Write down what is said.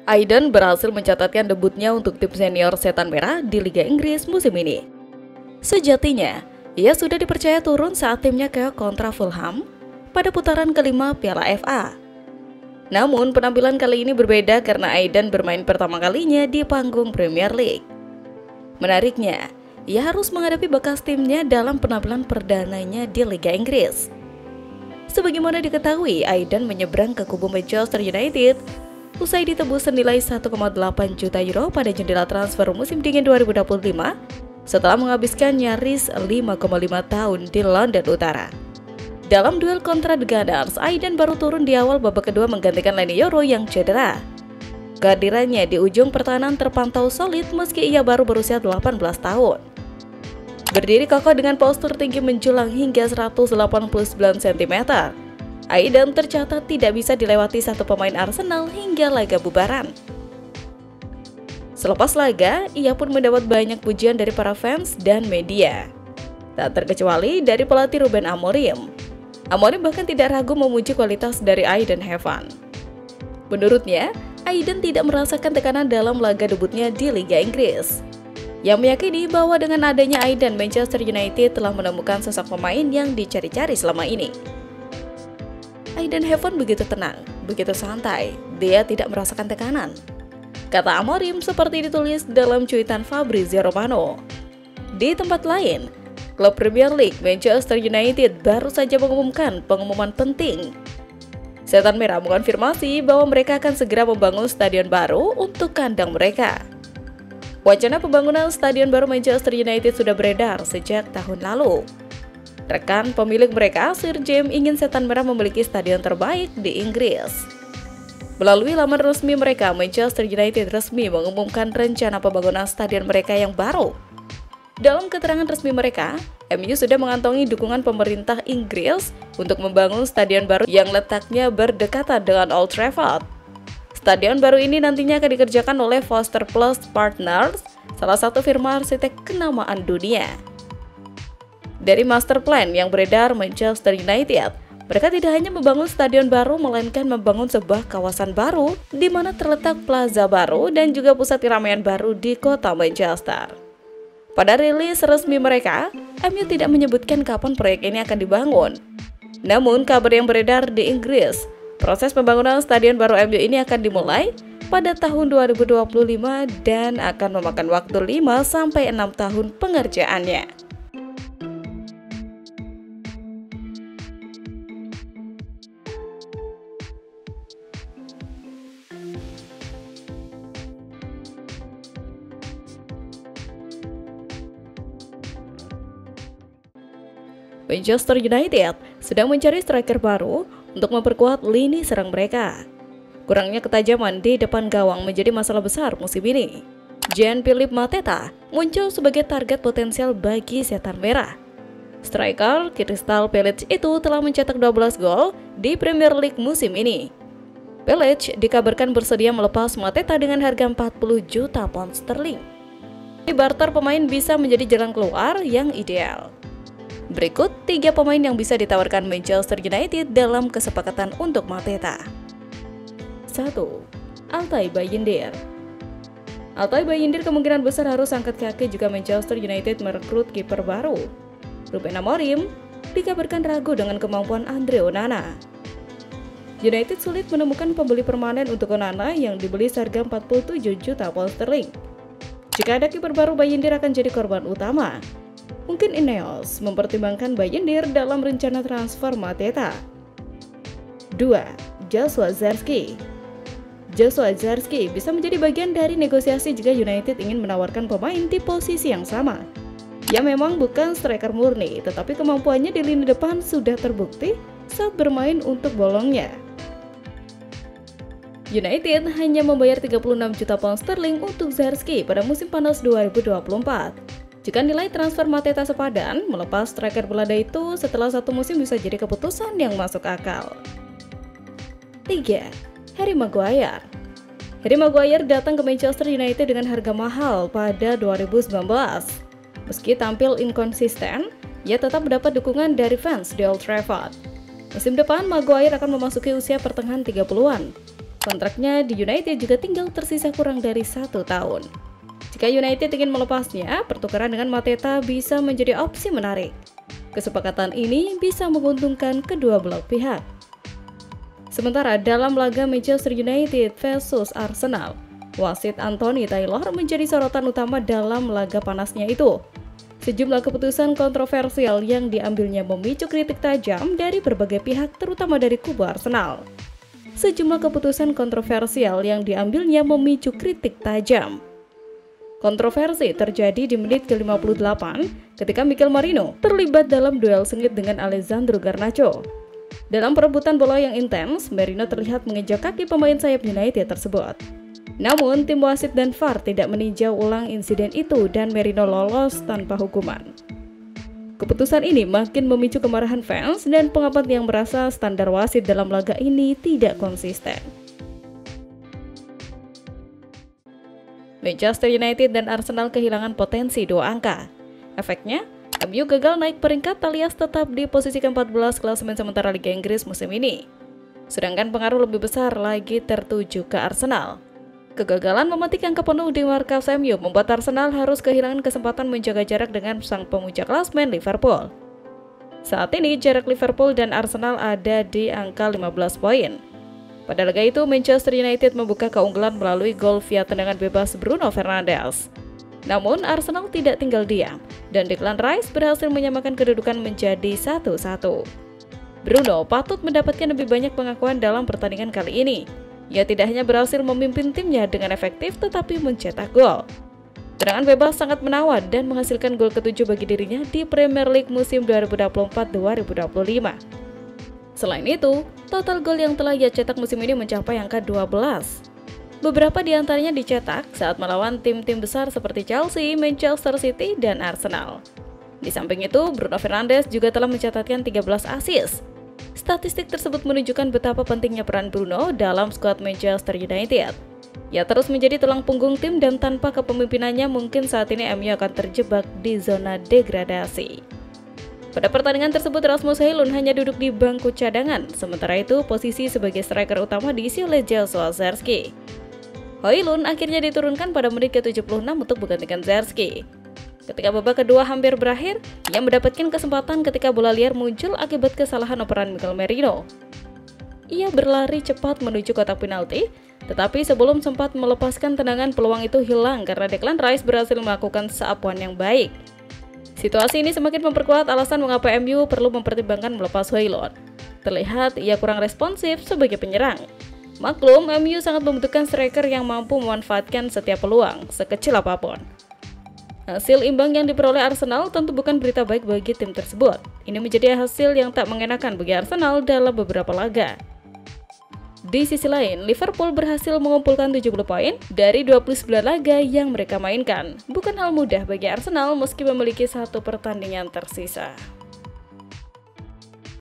Aiden berhasil mencatatkan debutnya untuk tim senior Setan Merah di Liga Inggris musim ini. Sejatinya, ia sudah dipercaya turun saat timnya keok kontra Fulham pada putaran kelima Piala FA. Namun, penampilan kali ini berbeda karena Aiden bermain pertama kalinya di panggung Premier League. Menariknya, ia harus menghadapi bekas timnya dalam penampilan perdananya di Liga Inggris. Sebagaimana diketahui, Aiden menyeberang ke kubu Manchester United usai ditebus senilai 1,8 juta euro pada jendela transfer musim dingin 2025 setelah menghabiskan nyaris 5,5 tahun di London Utara. Dalam duel kontra The Gunners, Aiden baru turun di awal babak kedua menggantikan Leny Yoro yang cedera. Kehadirannya di ujung pertahanan terpantau solid meski ia baru berusia 18 tahun. Berdiri kokoh dengan postur tinggi menjulang hingga 189 cm, Aiden tercatat tidak bisa dilewati satu pemain Arsenal hingga laga bubaran. Selepas laga, ia pun mendapat banyak pujian dari para fans dan media. Tak terkecuali dari pelatih Ruben Amorim. Amorim bahkan tidak ragu memuji kualitas dari Aiden Heaven. Menurutnya, Aiden tidak merasakan tekanan dalam laga debutnya di Liga Inggris. Yang meyakini bahwa dengan adanya Aiden, Manchester United telah menemukan sosok pemain yang dicari-cari selama ini. Aiden Heaven begitu tenang, begitu santai, dia tidak merasakan tekanan, kata Amorim seperti ditulis dalam cuitan Fabrizio Romano. Di tempat lain, klub Premier League Manchester United baru saja mengumumkan pengumuman penting. Setan Merah mengonfirmasi bahwa mereka akan segera membangun stadion baru untuk kandang mereka. Wacana pembangunan stadion baru Manchester United sudah beredar sejak tahun lalu. Rekan pemilik mereka, Sir James, ingin Setan Merah memiliki stadion terbaik di Inggris. Melalui laman resmi mereka, Manchester United resmi mengumumkan rencana pembangunan stadion mereka yang baru. Dalam keterangan resmi mereka, MU sudah mengantongi dukungan pemerintah Inggris untuk membangun stadion baru yang letaknya berdekatan dengan Old Trafford. Stadion baru ini nantinya akan dikerjakan oleh Foster Plus Partners, salah satu firma arsitek kenamaan dunia. Dari master plan yang beredar Manchester United, mereka tidak hanya membangun stadion baru, melainkan membangun sebuah kawasan baru di mana terletak plaza baru dan juga pusat keramaian baru di kota Manchester. Pada rilis resmi mereka, MU tidak menyebutkan kapan proyek ini akan dibangun. Namun, kabar yang beredar di Inggris, proses pembangunan stadion baru MU ini akan dimulai pada tahun 2025 dan akan memakan waktu 5-6 tahun pengerjaannya. Manchester United sedang mencari striker baru untuk memperkuat lini serang mereka. Kurangnya ketajaman di depan gawang menjadi masalah besar musim ini. Jean-Philippe Mateta muncul sebagai target potensial bagi Setan Merah. Striker Crystal Palace itu telah mencetak 12 gol di Premier League musim ini. Palace dikabarkan bersedia melepas Mateta dengan harga 40 juta pound sterling. Barter pemain bisa menjadi jalan keluar yang ideal. Berikut 3 pemain yang bisa ditawarkan Manchester United dalam kesepakatan untuk Mateta. 1. Altay Bayindir. Altay Bayindir kemungkinan besar harus angkat kaki jika Manchester United merekrut kiper baru. Ruben Amorim dikabarkan ragu dengan kemampuan Andre Onana. United sulit menemukan pembeli permanen untuk Onana yang dibeli seharga 47 juta pound sterling. Jika ada kiper baru, Bayindir akan jadi korban utama. Mungkin Ineos mempertimbangkan Bayindir dalam rencana transfer Mateta. 2. Joshua Zirkzee. Joshua Zirkzee bisa menjadi bagian dari negosiasi jika United ingin menawarkan pemain di posisi yang sama. Ia memang bukan striker murni, tetapi kemampuannya di lini depan sudah terbukti saat bermain untuk bolongnya. United hanya membayar 36 juta pound sterling untuk Zirkzee pada musim panas 2024. Jika nilai transfer Mateta sepadan, melepas striker Belanda itu setelah 1 musim bisa jadi keputusan yang masuk akal. 3. Harry Maguire. Harry Maguire datang ke Manchester United dengan harga mahal pada 2019. Meski tampil inkonsisten, ia tetap mendapat dukungan dari fans di Old Trafford. Musim depan, Maguire akan memasuki usia pertengahan 30-an. Kontraknya di United juga tinggal tersisa kurang dari 1 tahun. Jika United ingin melepasnya, pertukaran dengan Mateta bisa menjadi opsi menarik. Kesepakatan ini bisa menguntungkan kedua belah pihak. Sementara dalam laga Manchester United versus Arsenal, wasit Anthony Taylor menjadi sorotan utama dalam laga panasnya itu. Sejumlah keputusan kontroversial yang diambilnya memicu kritik tajam dari berbagai pihak, terutama dari kubu Arsenal. Sejumlah keputusan kontroversial yang diambilnya memicu kritik tajam. Kontroversi terjadi di menit ke-58 ketika Mikel Merino terlibat dalam duel sengit dengan Alessandro Garnacho. Dalam perebutan bola yang intens, Merino terlihat menginjak kaki pemain sayap United tersebut. Namun, tim wasit dan VAR tidak meninjau ulang insiden itu dan Merino lolos tanpa hukuman. Keputusan ini makin memicu kemarahan fans dan pengamat yang merasa standar wasit dalam laga ini tidak konsisten. Manchester United dan Arsenal kehilangan potensi 2 angka. Efeknya, MU gagal naik peringkat alias tetap di posisi ke-14 klasemen sementara Liga Inggris musim ini. Sedangkan pengaruh lebih besar lagi tertuju ke Arsenal. Kegagalan memetik angka penuh di markas MU membuat Arsenal harus kehilangan kesempatan menjaga jarak dengan sang pemuncak klasemen Liverpool. Saat ini jarak Liverpool dan Arsenal ada di angka 15 poin. Pada laga itu, Manchester United membuka keunggulan melalui gol via tendangan bebas Bruno Fernandes. Namun, Arsenal tidak tinggal diam, dan Declan Rice berhasil menyamakan kedudukan menjadi 1-1. Bruno patut mendapatkan lebih banyak pengakuan dalam pertandingan kali ini. Ia tidak hanya berhasil memimpin timnya dengan efektif, tetapi mencetak gol. Tendangan bebas sangat menawan dan menghasilkan gol ke-7 bagi dirinya di Premier League musim 2024-2025. Selain itu, total gol yang telah ia cetak musim ini mencapai angka 12. Beberapa di antaranya dicetak saat melawan tim-tim besar seperti Chelsea, Manchester City, dan Arsenal. Di samping itu, Bruno Fernandes juga telah mencatatkan 13 assist. Statistik tersebut menunjukkan betapa pentingnya peran Bruno dalam skuad Manchester United. Ia terus menjadi tulang punggung tim dan tanpa kepemimpinannya mungkin saat ini MU akan terjebak di zona degradasi. Pada pertandingan tersebut, Rasmus Højlund hanya duduk di bangku cadangan, sementara itu posisi sebagai striker utama diisi oleh Joshua Zirkzee. Højlund akhirnya diturunkan pada menit ke-76 untuk menggantikan Zirkzee. Ketika babak kedua hampir berakhir, ia mendapatkan kesempatan ketika bola liar muncul akibat kesalahan operan Mikel Merino. Ia berlari cepat menuju kotak penalti, tetapi sebelum sempat melepaskan tendangan, peluang itu hilang karena Declan Rice berhasil melakukan seapuan yang baik. Situasi ini semakin memperkuat alasan mengapa MU perlu mempertimbangkan melepas Højlund. Terlihat ia kurang responsif sebagai penyerang. Maklum, MU sangat membutuhkan striker yang mampu memanfaatkan setiap peluang, sekecil apapun. Hasil imbang yang diperoleh Arsenal tentu bukan berita baik bagi tim tersebut. Ini menjadi hasil yang tak mengenakan bagi Arsenal dalam beberapa laga. Di sisi lain, Liverpool berhasil mengumpulkan 70 poin dari 29 laga yang mereka mainkan. Bukan hal mudah bagi Arsenal meski memiliki 1 pertandingan tersisa.